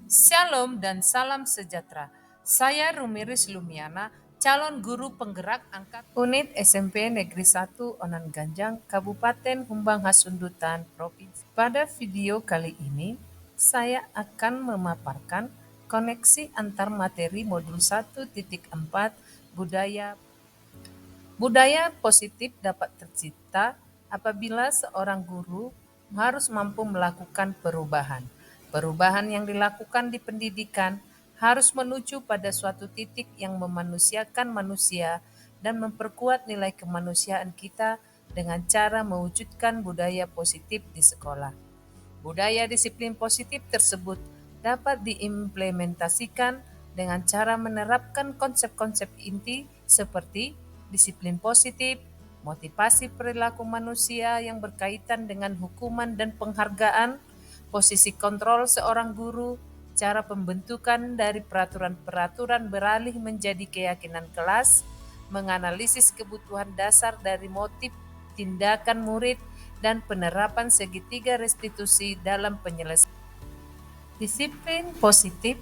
Shalom dan salam sejahtera. Saya Rumiris Lumiana, calon guru penggerak angkat unit SMP Negeri 1 Onan Ganjang, Kabupaten Humbang Hasundutan, Provinsi. Pada video kali ini, saya akan memaparkan koneksi antar materi modul 1.4 budaya. Budaya positif dapat tercipta apabila seorang guru harus mampu melakukan perubahan. Perubahan yang dilakukan di pendidikan harus menuju pada suatu titik yang memanusiakan manusia dan memperkuat nilai kemanusiaan kita dengan cara mewujudkan budaya positif di sekolah. Budaya disiplin positif tersebut dapat diimplementasikan dengan cara menerapkan konsep-konsep inti seperti disiplin positif, motivasi perilaku manusia yang berkaitan dengan hukuman dan penghargaan, posisi kontrol seorang guru, cara pembentukan dari peraturan-peraturan beralih menjadi keyakinan kelas, menganalisis kebutuhan dasar dari motif tindakan murid, dan penerapan segitiga restitusi dalam penyelesaian. Disiplin positif.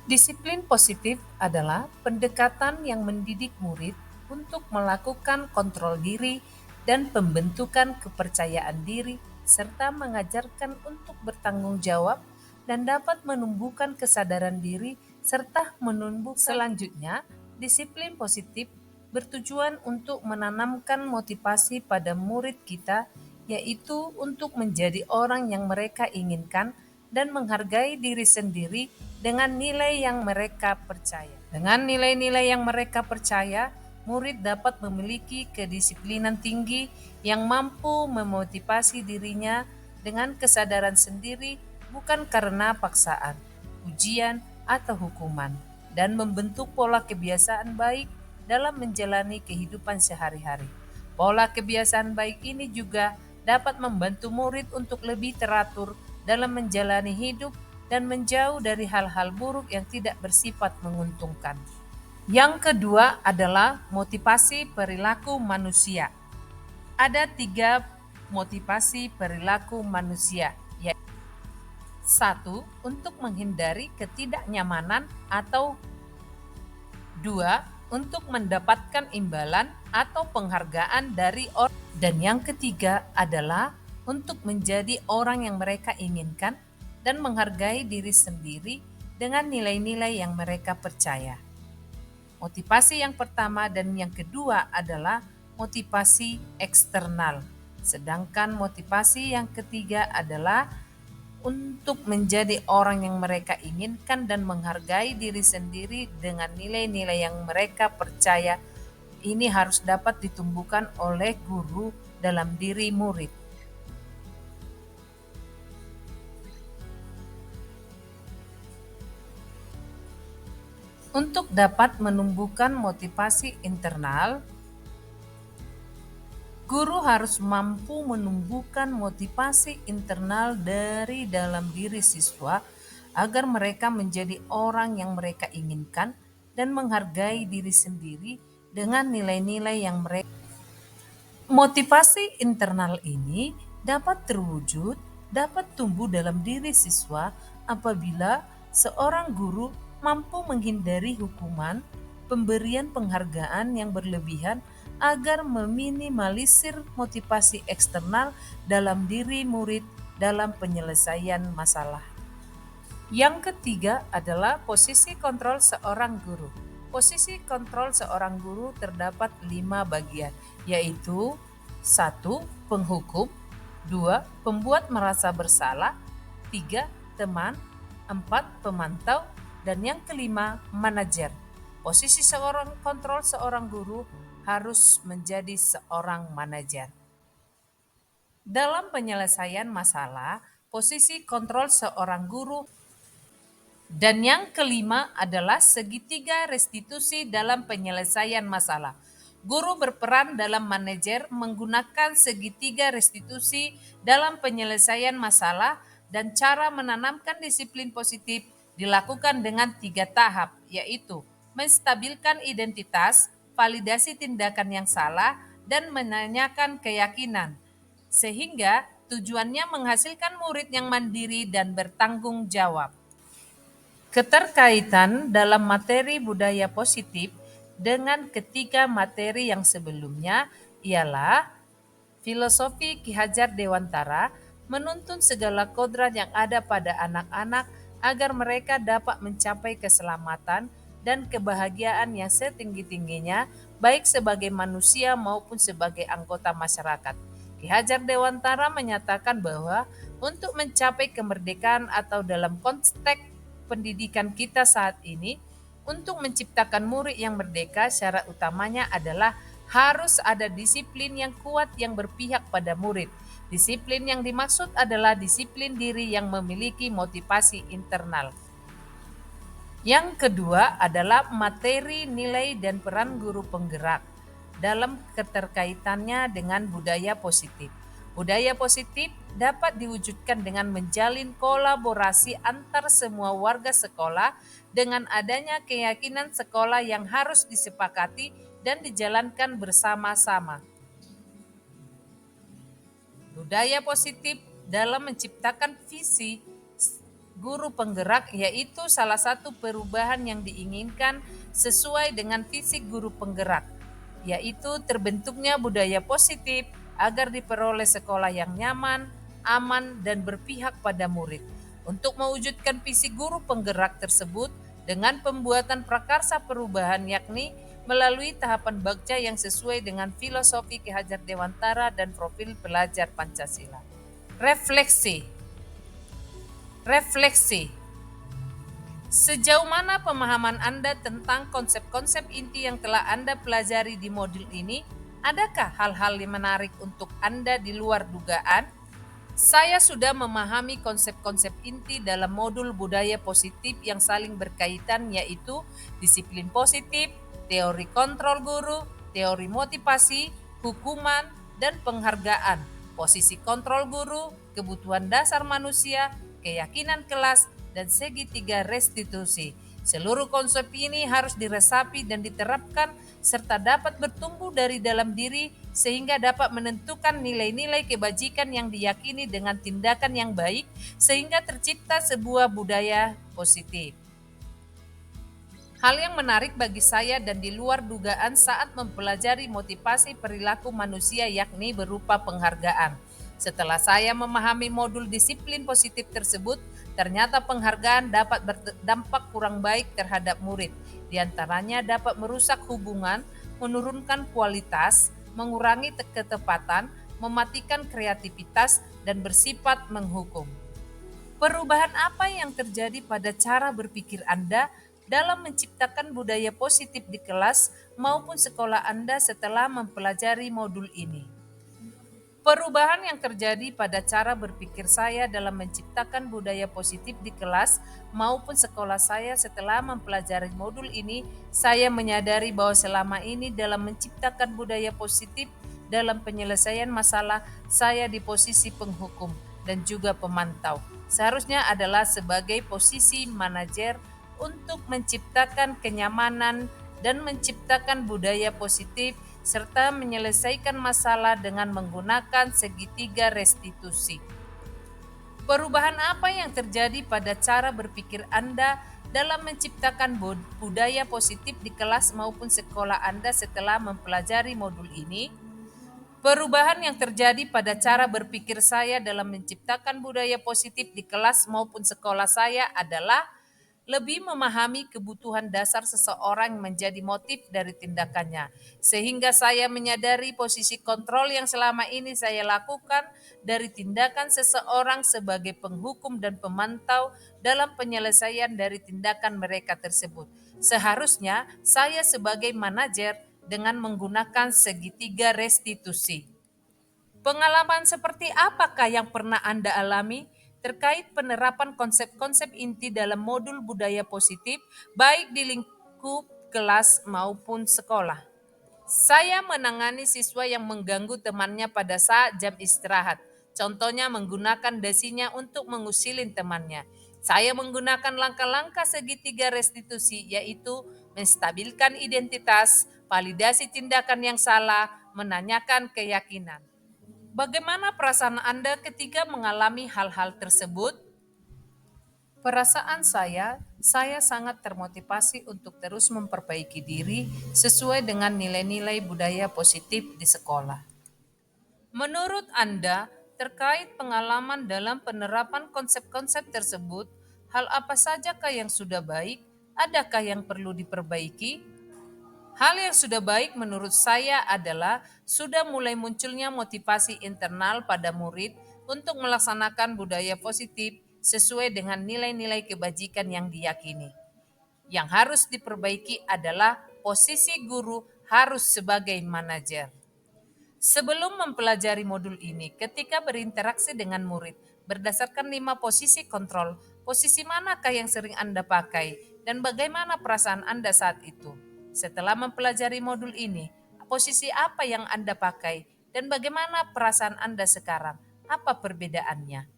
Disiplin positif adalah pendekatan yang mendidik murid untuk melakukan kontrol diri dan pembentukan kepercayaan diri serta mengajarkan untuk bertanggung jawab dan dapat menumbuhkan kesadaran diri serta menumbuhkan. Selanjutnya, disiplin positif bertujuan untuk menanamkan motivasi pada murid kita, yaitu untuk menjadi orang yang mereka inginkan dan menghargai diri sendiri dengan nilai yang mereka percaya. Dengan nilai-nilai yang mereka percaya, murid dapat memiliki kedisiplinan tinggi yang mampu memotivasi dirinya dengan kesadaran sendiri, bukan karena paksaan, ujian, atau hukuman, dan membentuk pola kebiasaan baik dalam menjalani kehidupan sehari-hari. Pola kebiasaan baik ini juga dapat membantu murid untuk lebih teratur dalam menjalani hidup dan menjauh dari hal-hal buruk yang tidak bersifat menguntungkan. Yang kedua adalah motivasi perilaku manusia. Ada 3 motivasi perilaku manusia, yaitu 1. Untuk menghindari ketidaknyamanan atau 2. Untuk mendapatkan imbalan atau penghargaan dari orang. Dan yang ketiga adalah untuk menjadi orang yang mereka inginkan dan menghargai diri sendiri dengan nilai-nilai yang mereka percaya. Motivasi yang pertama dan yang kedua adalah motivasi eksternal, sedangkan motivasi yang ketiga adalah untuk menjadi orang yang mereka inginkan dan menghargai diri sendiri dengan nilai-nilai yang mereka percaya. Ini harus dapat ditumbuhkan oleh guru dalam diri murid. Untuk dapat menumbuhkan motivasi internal, guru harus mampu menumbuhkan motivasi internal dari dalam diri siswa agar mereka menjadi orang yang mereka inginkan dan menghargai diri sendiri dengan nilai-nilai yang mereka. Motivasi internal ini dapat terwujud, dapat tumbuh dalam diri siswa apabila seorang guru mampu menghindari hukuman, pemberian penghargaan yang berlebihan agar meminimalisir motivasi eksternal dalam diri murid dalam penyelesaian masalah. Yang ketiga adalah posisi kontrol seorang guru. Posisi kontrol seorang guru terdapat 5 bagian, yaitu 1. Penghukum, 2. Pembuat merasa bersalah, 3. Teman, 4. Pemantau, dan yang kelima, manajer. Posisi seorang kontrol seorang guru harus menjadi seorang manajer. Dalam penyelesaian masalah, posisi kontrol seorang guru. Dan yang kelima adalah segitiga restitusi dalam penyelesaian masalah. Guru berperan dalam manajer menggunakan segitiga restitusi dalam penyelesaian masalah, dan cara menanamkan disiplin positif dilakukan dengan 3 tahap, yaitu menstabilkan identitas, validasi tindakan yang salah, dan menanyakan keyakinan, sehingga tujuannya menghasilkan murid yang mandiri dan bertanggung jawab. Keterkaitan dalam materi budaya positif dengan ketiga materi yang sebelumnya ialah filosofi Ki Hajar Dewantara menuntun segala kodrat yang ada pada anak-anak agar mereka dapat mencapai keselamatan dan kebahagiaan yang setinggi-tingginya baik sebagai manusia maupun sebagai anggota masyarakat. Ki Hajar Dewantara menyatakan bahwa untuk mencapai kemerdekaan atau dalam konteks pendidikan kita saat ini, untuk menciptakan murid yang merdeka syarat utamanya adalah harus ada disiplin yang kuat yang berpihak pada murid. Disiplin yang dimaksud adalah disiplin diri yang memiliki motivasi internal. Yang kedua adalah materi, nilai, dan peran guru penggerak dalam keterkaitannya dengan budaya positif. Budaya positif dapat diwujudkan dengan menjalin kolaborasi antar semua warga sekolah dengan adanya keyakinan sekolah yang harus disepakati dan dijalankan bersama-sama. Budaya positif dalam menciptakan visi guru penggerak yaitu salah satu perubahan yang diinginkan sesuai dengan visi guru penggerak, yaitu terbentuknya budaya positif agar diperoleh sekolah yang nyaman, aman, dan berpihak pada murid. Untuk mewujudkan visi guru penggerak tersebut dengan pembuatan prakarsa perubahan yakni melalui tahapan bagja yang sesuai dengan filosofi Ki Hajar Dewantara dan profil pelajar Pancasila. Refleksi. Sejauh mana pemahaman Anda tentang konsep-konsep inti yang telah Anda pelajari di modul ini? Adakah hal-hal yang menarik untuk Anda di luar dugaan? Saya sudah memahami konsep-konsep inti dalam modul budaya positif yang saling berkaitan yaitu disiplin positif, teori kontrol guru, teori motivasi, hukuman, dan penghargaan, posisi kontrol guru, kebutuhan dasar manusia, keyakinan kelas, dan segitiga restitusi. Seluruh konsep ini harus diresapi dan diterapkan serta dapat bertumbuh dari dalam diri sehingga dapat menentukan nilai-nilai kebajikan yang diyakini dengan tindakan yang baik sehingga tercipta sebuah budaya positif. Hal yang menarik bagi saya dan di luar dugaan saat mempelajari motivasi perilaku manusia yakni berupa penghargaan. Setelah saya memahami modul disiplin positif tersebut, ternyata penghargaan dapat berdampak kurang baik terhadap murid. Di antaranya dapat merusak hubungan, menurunkan kualitas, mengurangi ketepatan, mematikan kreativitas, dan bersifat menghukum. Perubahan apa yang terjadi pada cara berpikir Anda dalam menciptakan budaya positif di kelas maupun sekolah Anda setelah mempelajari modul ini? Perubahan yang terjadi pada cara berpikir saya dalam menciptakan budaya positif di kelas maupun sekolah saya setelah mempelajari modul ini, saya menyadari bahwa selama ini dalam menciptakan budaya positif dalam penyelesaian masalah, saya di posisi penghukum dan juga pemantau. Seharusnya adalah sebagai posisi manajer untuk menciptakan kenyamanan dan menciptakan budaya positif serta menyelesaikan masalah dengan menggunakan segitiga restitusi. Perubahan apa yang terjadi pada cara berpikir Anda dalam menciptakan budaya positif di kelas maupun sekolah Anda setelah mempelajari modul ini? Perubahan yang terjadi pada cara berpikir saya dalam menciptakan budaya positif di kelas maupun sekolah saya adalah lebih memahami kebutuhan dasar seseorang menjadi motif dari tindakannya, sehingga saya menyadari posisi kontrol yang selama ini saya lakukan dari tindakan seseorang sebagai penghukum dan pemantau dalam penyelesaian dari tindakan mereka tersebut. Seharusnya saya sebagai manajer dengan menggunakan segitiga restitusi. Pengalaman seperti apakah yang pernah Anda alami terkait penerapan konsep-konsep inti dalam modul budaya positif, baik di lingkup kelas maupun sekolah? Saya menangani siswa yang mengganggu temannya pada saat jam istirahat. Contohnya menggunakan dasinya untuk mengusilin temannya. Saya menggunakan langkah-langkah segitiga restitusi yaitu menstabilkan identitas, validasi tindakan yang salah, menanyakan keyakinan. Bagaimana perasaan Anda ketika mengalami hal-hal tersebut? Perasaan saya sangat termotivasi untuk terus memperbaiki diri sesuai dengan nilai-nilai budaya positif di sekolah. Menurut Anda, terkait pengalaman dalam penerapan konsep-konsep tersebut, hal apa sajakah yang sudah baik? Adakah yang perlu diperbaiki? Hal yang sudah baik menurut saya adalah sudah mulai munculnya motivasi internal pada murid untuk melaksanakan budaya positif sesuai dengan nilai-nilai kebajikan yang diyakini. Yang harus diperbaiki adalah posisi guru harus sebagai manajer. Sebelum mempelajari modul ini, ketika berinteraksi dengan murid, berdasarkan 5 posisi kontrol, posisi manakah yang sering Anda pakai dan bagaimana perasaan Anda saat itu? Setelah mempelajari modul ini, posisi apa yang Anda pakai dan bagaimana perasaan Anda sekarang? Apa perbedaannya?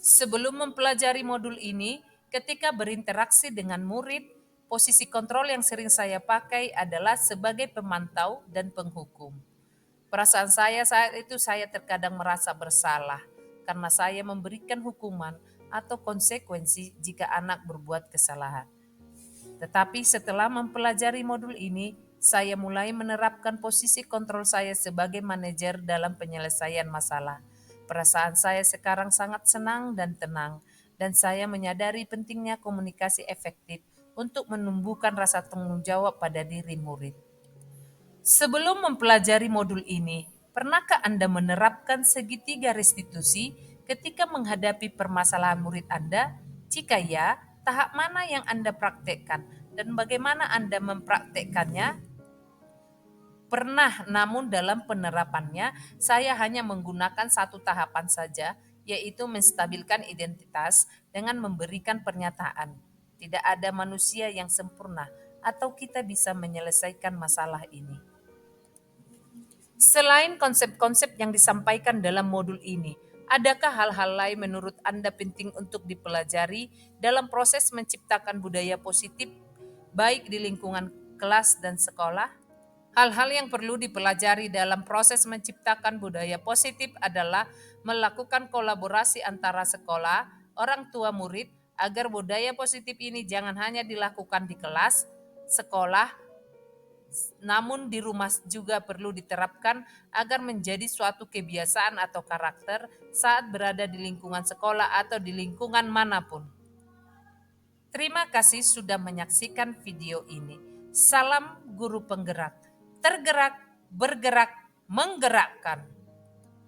Sebelum mempelajari modul ini, ketika berinteraksi dengan murid, posisi kontrol yang sering saya pakai adalah sebagai pemantau dan penghukum. Perasaan saya saat itu saya terkadang merasa bersalah karena saya memberikan hukuman atau konsekuensi jika anak berbuat kesalahan. Tetapi setelah mempelajari modul ini, saya mulai menerapkan posisi kontrol saya sebagai manajer dalam penyelesaian masalah. Perasaan saya sekarang sangat senang dan tenang, dan saya menyadari pentingnya komunikasi efektif untuk menumbuhkan rasa tanggung jawab pada diri murid. Sebelum mempelajari modul ini, pernahkah Anda menerapkan segitiga restitusi ketika menghadapi permasalahan murid Anda? Jika ya, tahap mana yang Anda praktekkan dan bagaimana Anda mempraktekkannya? Pernah, namun dalam penerapannya, saya hanya menggunakan satu tahapan saja, yaitu menstabilkan identitas dengan memberikan pernyataan. Tidak ada manusia yang sempurna, atau kita bisa menyelesaikan masalah ini. Selain konsep-konsep yang disampaikan dalam modul ini, adakah hal-hal lain menurut Anda penting untuk dipelajari dalam proses menciptakan budaya positif, baik di lingkungan kelas dan sekolah? Hal-hal yang perlu dipelajari dalam proses menciptakan budaya positif adalah melakukan kolaborasi antara sekolah, orang tua murid, agar budaya positif ini jangan hanya dilakukan di kelas, sekolah, namun di rumah juga perlu diterapkan agar menjadi suatu kebiasaan atau karakter saat berada di lingkungan sekolah atau di lingkungan manapun. Terima kasih sudah menyaksikan video ini. Salam guru penggerak, tergerak, bergerak, menggerakkan.